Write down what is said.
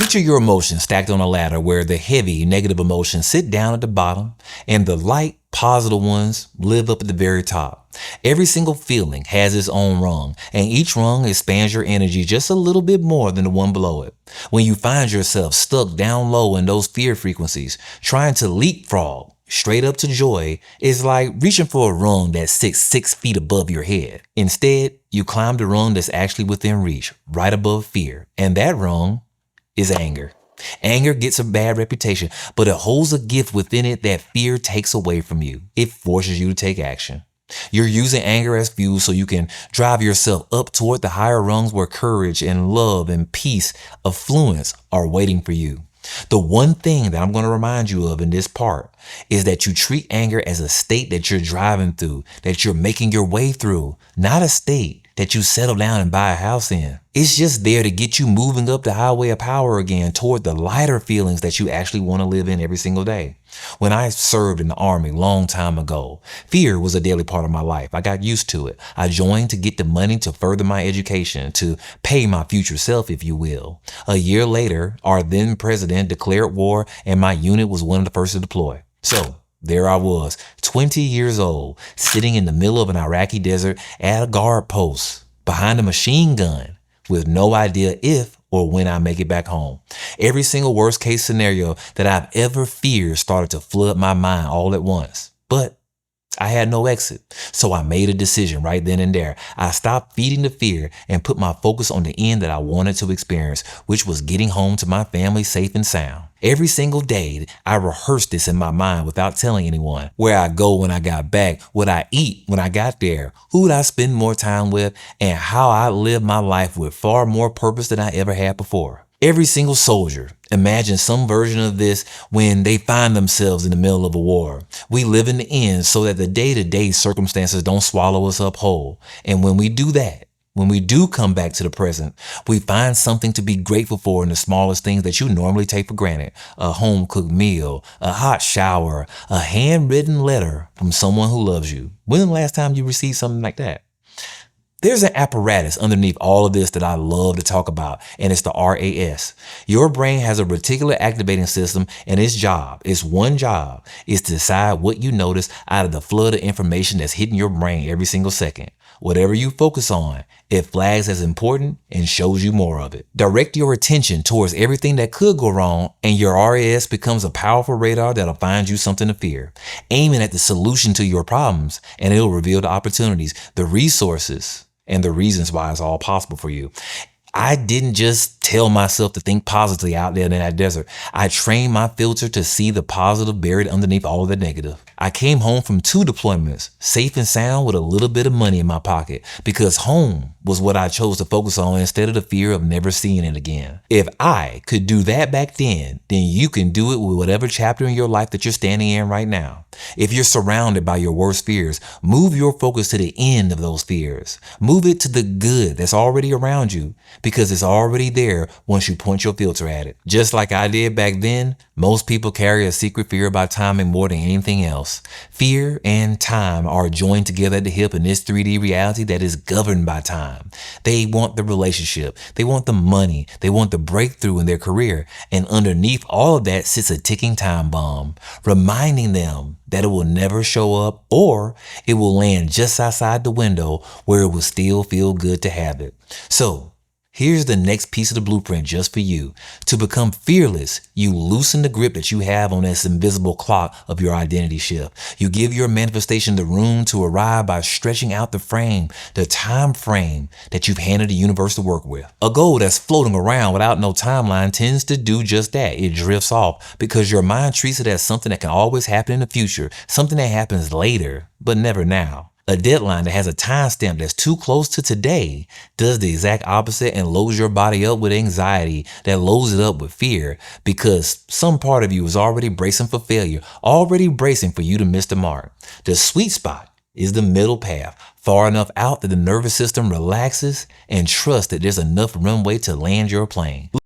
Picture your emotions stacked on a ladder where the heavy negative emotions sit down at the bottom and the light positive ones live up at the very top. Every single feeling has its own rung, and each rung expands your energy just a little bit more than the one below it. When you find yourself stuck down low in those fear frequencies, trying to leapfrog straight up to joy is like reaching for a rung that sits 6 feet above your head. Instead, you climb the rung that's actually within reach, right above fear, and that rung is anger. Anger gets a bad reputation, but it holds a gift within it that fear takes away from you. It forces you to take action. You're using anger as fuel so you can drive yourself up toward the higher rungs where courage and love and peace, affluence are waiting for you. The one thing that I'm going to remind you of in this part is that you treat anger as a state that you're driving through, that you're making your way through, not a state that you settle down and buy a house in. It's just there to get you moving up the highway of power again toward the lighter feelings that you actually want to live in every single day. When I served in the Army long time ago, fear was a daily part of my life. I got used to it. I joined to get the money to further my education, to pay my future self, if you will. A year later, our then president declared war and my unit was one of the first to deploy. So there I was, 20 years old, sitting in the middle of an Iraqi desert at a guard post behind a machine gun with no idea if or when I make it back home. Every single worst case scenario that I've ever feared started to flood my mind all at once. But I had no exit, so I made a decision right then and there. I stopped feeding the fear and put my focus on the end that I wanted to experience, which was getting home to my family safe and sound. Every single day, I rehearsed this in my mind without telling anyone. Where I go when I got back, what I eat when I got there, who would I spend more time with, and how I live my life with far more purpose than I ever had before. Every single soldier imagines some version of this when they find themselves in the middle of a war. We live in the end so that the day-to-day circumstances don't swallow us up whole. And when we do that, when we do come back to the present, we find something to be grateful for in the smallest things that you normally take for granted. A home-cooked meal, a hot shower, a handwritten letter from someone who loves you. When was the last time you received something like that? There's an apparatus underneath all of this that I love to talk about, and it's the RAS. Your brain has a reticular activating system, and its one job, is to decide what you notice out of the flood of information that's hitting your brain every single second. Whatever you focus on, it flags as important and shows you more of it. Direct your attention towards everything that could go wrong, and your RAS becomes a powerful radar that'll find you something to fear. Aiming at the solution to your problems, and it'll reveal the opportunities, the resources, and the reasons why it's all possible for you. I didn't just tell myself to think positively out there in that desert. I trained my filter to see the positive buried underneath all of the negative. I came home from 2 deployments, safe and sound with a little bit of money in my pocket, because home was what I chose to focus on instead of the fear of never seeing it again. If I could do that back then you can do it with whatever chapter in your life that you're standing in right now. If you're surrounded by your worst fears, move your focus to the end of those fears. Move it to the good that's already around you, because it's already there once you point your filter at it. Just like I did back then, most people carry a secret fear about timing more than anything else. Fear and time are joined together at the hip in this 3D reality that is governed by time. They want the relationship, they want the money, they want the breakthrough in their career, and underneath all of that sits a ticking time bomb, reminding them that it will never show up, or it will land just outside the window where it will still feel good to have it. So here's the next piece of the blueprint just for you. To become fearless, you loosen the grip that you have on this invisible clock of your identity shift. You give your manifestation the room to arrive by stretching out the time frame that you've handed the universe to work with. A goal that's floating around without no timeline tends to do just that. It drifts off because your mind treats it as something that can always happen in the future, something that happens later, but never now. A deadline that has a timestamp that's too close to today does the exact opposite and loads your body up with anxiety that loads it up with fear, because some part of you is already bracing for failure, already bracing for you to miss the mark. The sweet spot is the middle path, far enough out that the nervous system relaxes and trusts that there's enough runway to land your plane.